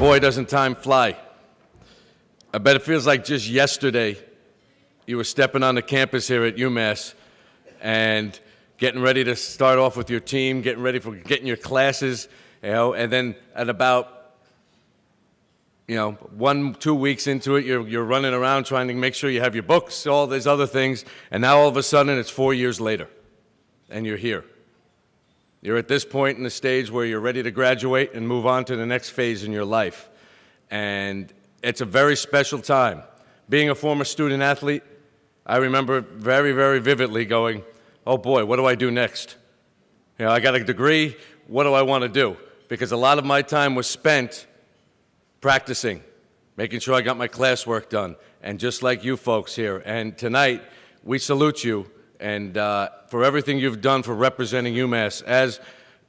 Boy, doesn't time fly. I bet it feels like just yesterday you were stepping on the campus here at UMass and getting ready to start off with your team, getting ready for getting your classes, and then at about 1-2 weeks into it, you're running around trying to make sure you have your books, all these other things, and now all of a sudden it's 4 years later, and you're here. You're at this point in the stage where you're ready to graduate and move on to the next phase in your life. And it's a very special time. Being a former student athlete, I remember very, very vividly going, oh boy, what do I do next? I got a degree, what do I want to do? Because a lot of my time was spent practicing, making sure I got my classwork done, and just like you folks here. And tonight, we salute you and for everything you've done for representing UMass. As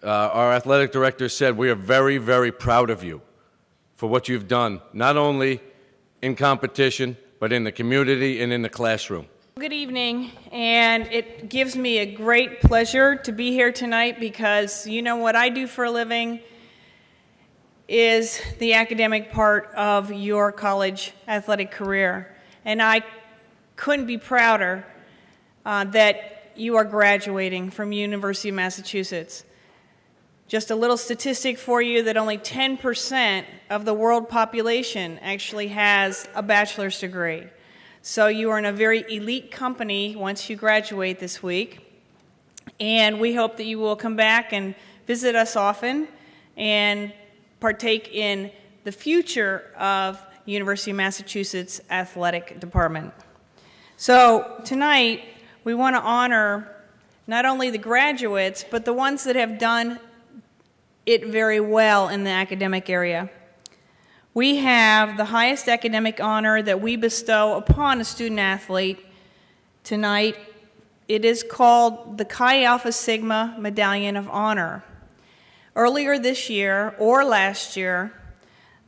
our athletic director said, we are very, very proud of you for what you've done, not only in competition, but in the community and in the classroom. Good evening, and it gives me a great pleasure to be here tonight because what I do for a living is the academic part of your college athletic career. And I couldn't be prouder that you are graduating from University of Massachusetts. Just a little statistic for you that only 10% of the world population actually has a bachelor's degree. So you are in a very elite company once you graduate this week. And we hope that you will come back and visit us often and partake in the future of University of Massachusetts Athletic Department. So tonight, we want to honor not only the graduates, but the ones that have done it very well in the academic area. We have the highest academic honor that we bestow upon a student athlete tonight. It is called the Chi Alpha Sigma Medallion of Honor. Earlier this year, or last year,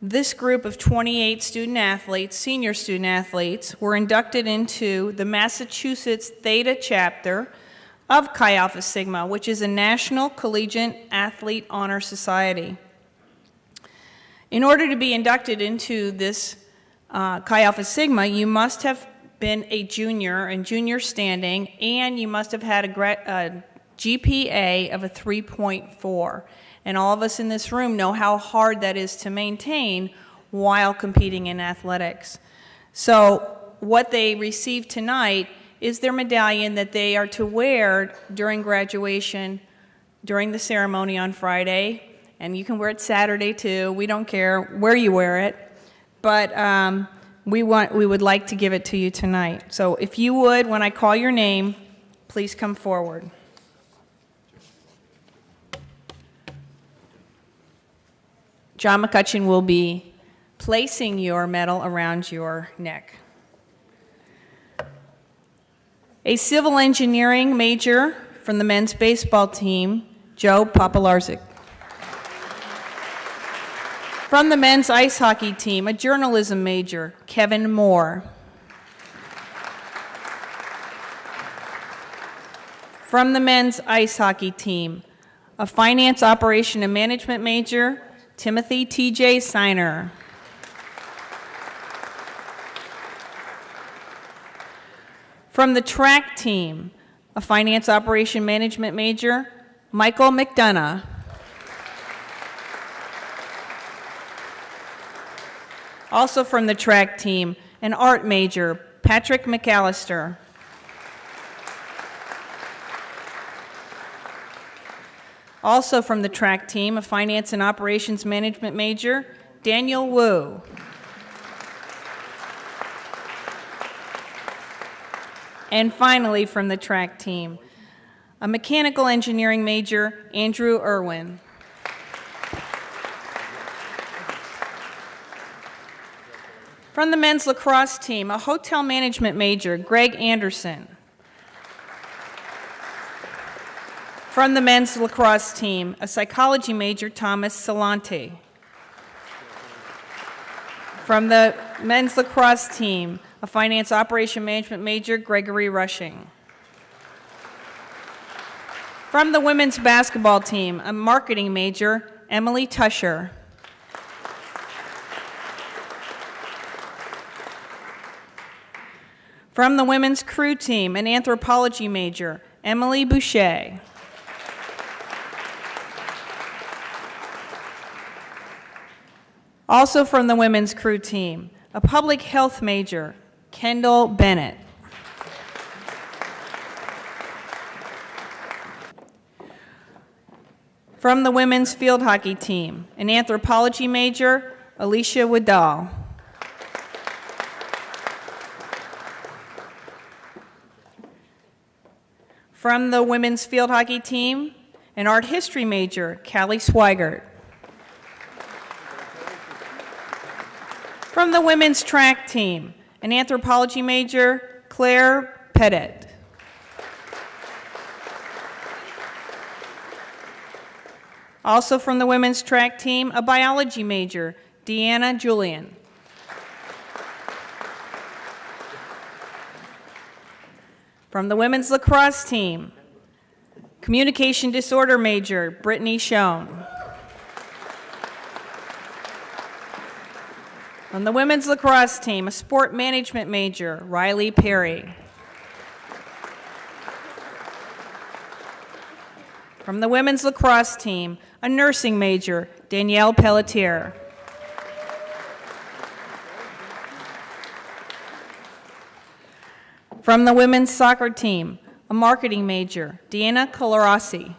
this group of 28 student athletes, senior student athletes, were inducted into the Massachusetts Theta chapter of Chi Alpha Sigma, which is a National Collegiate Athlete Honor Society. In order to be inducted into this Chi Alpha Sigma, you must have been a junior in junior standing, and you must have had a GPA of a 3.4. And all of us in this room know how hard that is to maintain while competing in athletics. So what they receive tonight is their medallion that they are to wear during graduation, during the ceremony on Friday, and you can wear it Saturday too. We don't care where you wear it, but we would like to give it to you tonight. So if you would, when I call your name, please come forward. John McCutcheon will be placing your medal around your neck. A civil engineering major from the men's baseball team, Joe Papalarczyk. From the men's ice hockey team, a journalism major, Kevin Moore. From the men's ice hockey team, a finance, operation, and management major, Timothy T.J. Seiner. From the track team, a finance, operation, management major, Michael McDonough. Also from the track team, an art major, Patrick McAllister. Also from the track team, a finance and operations management major, Daniel Wu. And finally from the track team, a mechanical engineering major, Andrew Erwin. From the men's lacrosse team, a hotel management major, Greg Anderson. From the men's lacrosse team, a psychology major, Thomas Salanti. From the men's lacrosse team, a finance operation management major, Gregory Rushing. From the women's basketball team, a marketing major, Emile Teuscher. From the women's crew team, an anthropology major, Emile Boucher. Also from the women's crew team, a public health major, Kendall Bennett. From the women's field hockey team, an anthropology major, Alesha Widdali. From the women's field hockey team, an art history major, Kyllie Swigert. From the women's track team, an anthropology major, Claire Pettit. Also from the women's track team, a biology major, Deanna Julian. From the women's lacrosse team, communication disorder major, Brittany Schoen. From the women's lacrosse team, a sport management major, Riley Perry. From the women's lacrosse team, a nursing major, Danielle Pelletier. From the women's soccer team, a marketing major, Deanna Colarossi.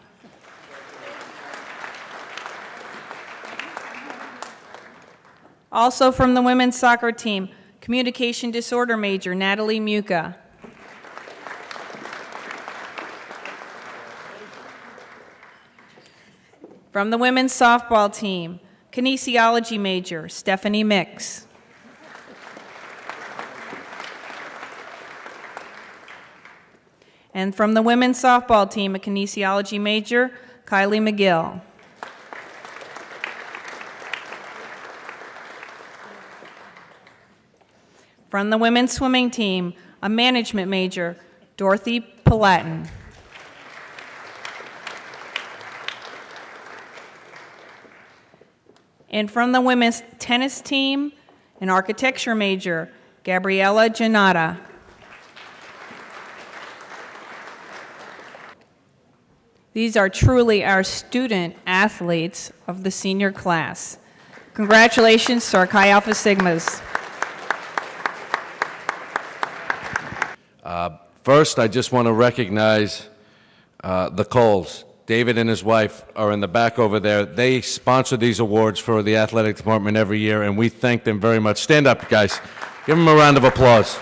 Also from the women's soccer team, communication disorder major, Natalie Muka. From the women's softball team, kinesiology major, Stephanie Mix. And from the women's softball team, a kinesiology major, Kyllie Magill. From the women's swimming team, a management major, Dorothy Polatin. And from the women's tennis team, an architecture major, Gabriella Janata. These are truly our student athletes of the senior class. Congratulations to our Chi Alpha Sigmas. First, I just want to recognize the Coles. David and his wife are in the back over there. They sponsor these awards for the athletic department every year, and we thank them very much. Stand up, guys. Give them a round of applause.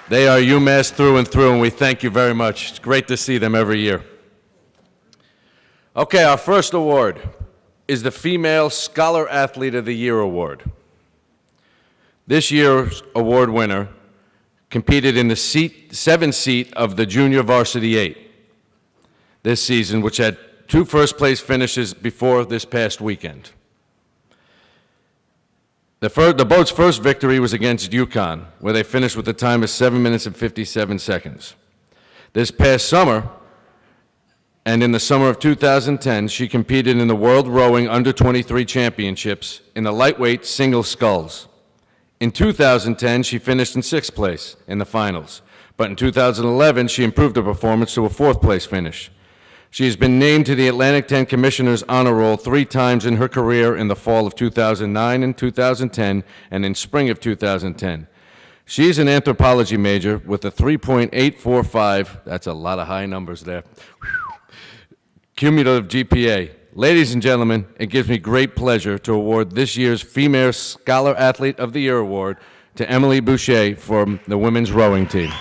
They are UMass through and through, and we thank you very much. It's great to see them every year. Okay, our first award is the Female Scholar Athlete of the Year Award. This year's award winner competed in the 7-seat of the Junior Varsity 8 this season, which had 2 first-place finishes before this past weekend. The boat's first victory was against UConn, where they finished with a time of 7 minutes and 57 seconds. This past summer, and in the summer of 2010, she competed in the World Rowing Under-23 Championships in the lightweight single sculls. In 2010, she finished in 6th place in the finals, but in 2011, she improved her performance to a 4th-place finish. She has been named to the Atlantic 10 Commissioner's Honor Roll 3 times in her career in the fall of 2009 and 2010, and in spring of 2010. She is an anthropology major with a 3.845, that's a lot of high numbers there, cumulative GPA. Ladies and gentlemen, it gives me great pleasure to award this year's Female Scholar Athlete of the Year Award to Emile Boucher from the women's rowing team.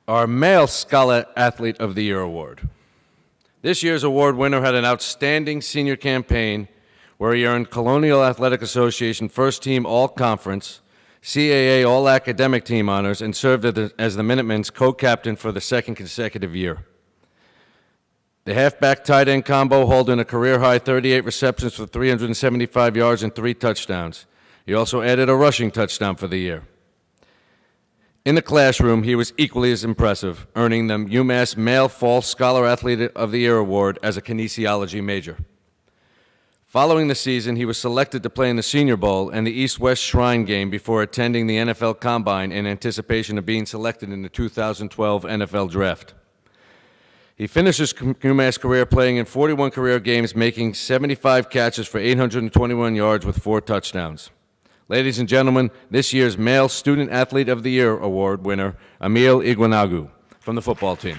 Our Male Scholar Athlete of the Year Award. This year's award winner had an outstanding senior campaign where he earned Colonial Athletic Association First Team All-Conference, CAA All-Academic Team honors, and served as the Minutemen's co-captain for the second consecutive year. The halfback tight end combo holding a career-high 38 receptions for 375 yards and 3 touchdowns. He also added a rushing touchdown for the year. In the classroom, he was equally as impressive, earning the UMass Male Fall Scholar Athlete of the Year award as a kinesiology major. Following the season, he was selected to play in the Senior Bowl and the East-West Shrine Game before attending the NFL Combine in anticipation of being selected in the 2012 NFL Draft. He finished his UMass career playing in 41 career games, making 75 catches for 821 yards with 4 touchdowns. Ladies and gentlemen, this year's Male Student Athlete of the Year award winner, Emile Teuscher, from the football team.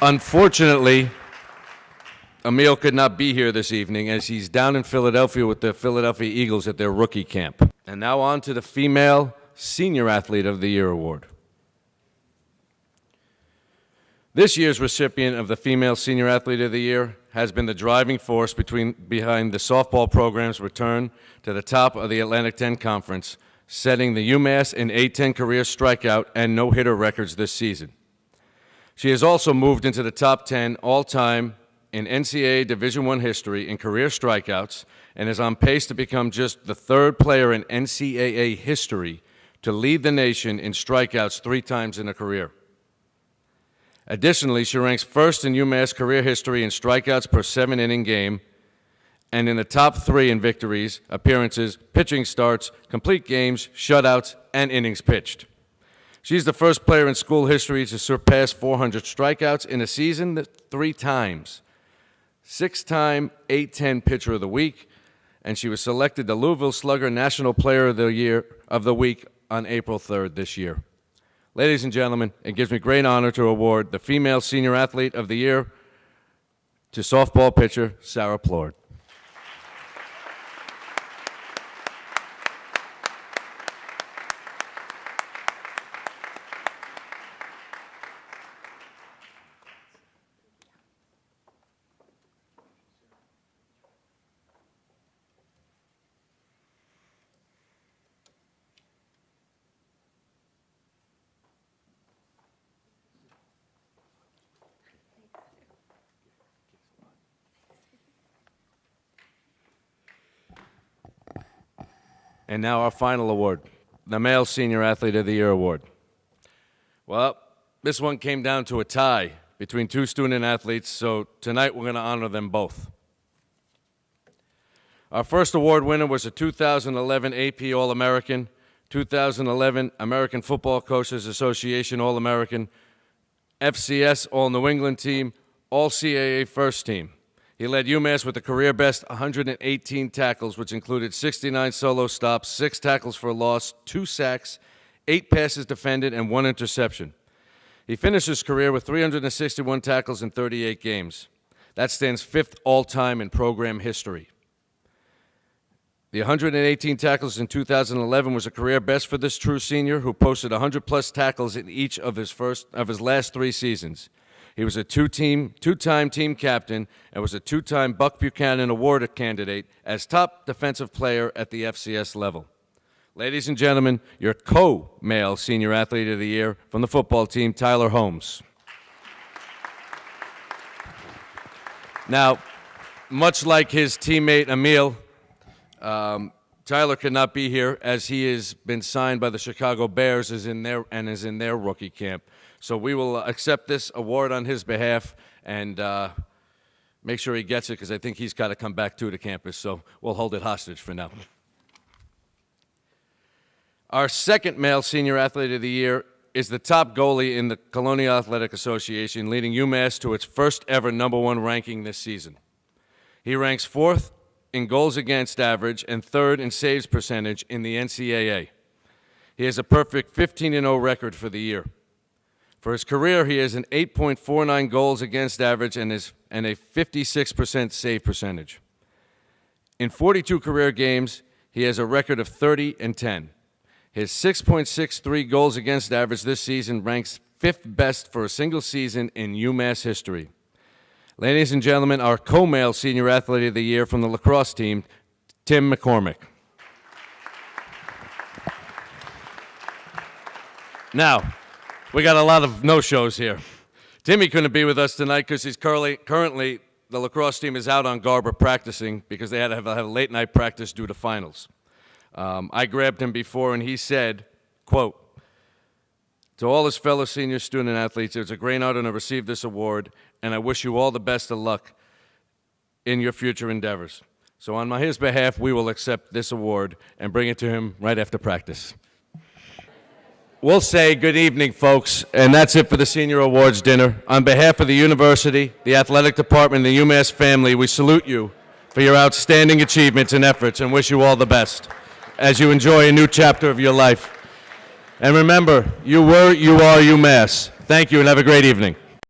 Unfortunately, Emile could not be here this evening as he's down in Philadelphia with the Philadelphia Eagles at their rookie camp. And now on to the Female Senior Athlete of the Year award. This year's recipient of the Female Senior Athlete of the Year has been the driving force behind the softball program's return to the top of the Atlantic 10 Conference, setting the UMass and A-10 career strikeout and no-hitter records this season. She has also moved into the top 10 all-time in NCAA Division I history in career strikeouts and is on pace to become just the 3rd player in NCAA history to lead the nation in strikeouts 3 times in a career. Additionally, she ranks 1st in UMass career history in strikeouts per 7-inning game and in the top 3 in victories, appearances, pitching starts, complete games, shutouts, and innings pitched. She's the first player in school history to surpass 400 strikeouts in a season 3 times. 6-time A-10 Pitcher of the Week, and she was selected the Louisville Slugger National Player of the Week on April 3rd this year. Ladies and gentlemen, it gives me great honor to award the Female Senior Athlete of the Year to softball pitcher Sarah Plord. And now our final award, the Male Senior Athlete of the Year award. Well, this one came down to a tie between 2 student athletes, so tonight we're going to honor them both. Our first award winner was a 2011 AP All-American, 2011 American Football Coaches Association All-American, FCS All-New England Team, All-CAA First Team. He led UMass with a career-best 118 tackles, which included 69 solo stops, 6 tackles for a loss, 2 sacks, 8 passes defended, and 1 interception. He finished his career with 361 tackles in 38 games. That stands 5th all-time in program history. The 118 tackles in 2011 was a career best for this true senior, who posted 100-plus tackles in each of his last 3 seasons. He was a two-time team captain and was a 2-time Buck Buchanan Award candidate as top defensive player at the FCS level. Ladies and gentlemen, your co-Male Senior Athlete of the Year from the football team, Tyler Holmes. Now, much like his teammate Emile, Tyler could not be here as he has been signed by the Chicago Bears is in their rookie camp. So we will accept this award on his behalf and make sure he gets it, because I think he's got to come back to the campus. So we'll hold it hostage for now. Our second Male Senior Athlete of the Year is the top goalie in the Colonial Athletic Association, leading UMass to its first ever #1 ranking this season. He ranks 4th in goals against average and 3rd in saves percentage in the NCAA. He has a perfect 15-0 record for the year. For his career, he has an 8.49 goals against average and a 56% save percentage. In 42 career games, he has a record of 30-10. His 6.63 goals against average this season ranks 5th best for a single season in UMass history. Ladies and gentlemen, our co-Male Senior Athlete of the Year from the lacrosse team, Tim McCormick. Now, we got a lot of no-shows here. Timmy couldn't be with us tonight because he's currently, the lacrosse team is out on Garber practicing because they had to have a late-night practice due to finals. I grabbed him before, and he said, quote, "To all his fellow senior student athletes, it's a great honor to receive this award, and I wish you all the best of luck in your future endeavors." So on his behalf, we will accept this award and bring it to him right after practice. We'll say good evening, folks, and that's it for the Senior Awards Dinner. On behalf of the university, the athletic department, and the UMass family, we salute you for your outstanding achievements and efforts and wish you all the best as you enjoy a new chapter of your life. And remember, you were, you are UMass. Thank you and have a great evening.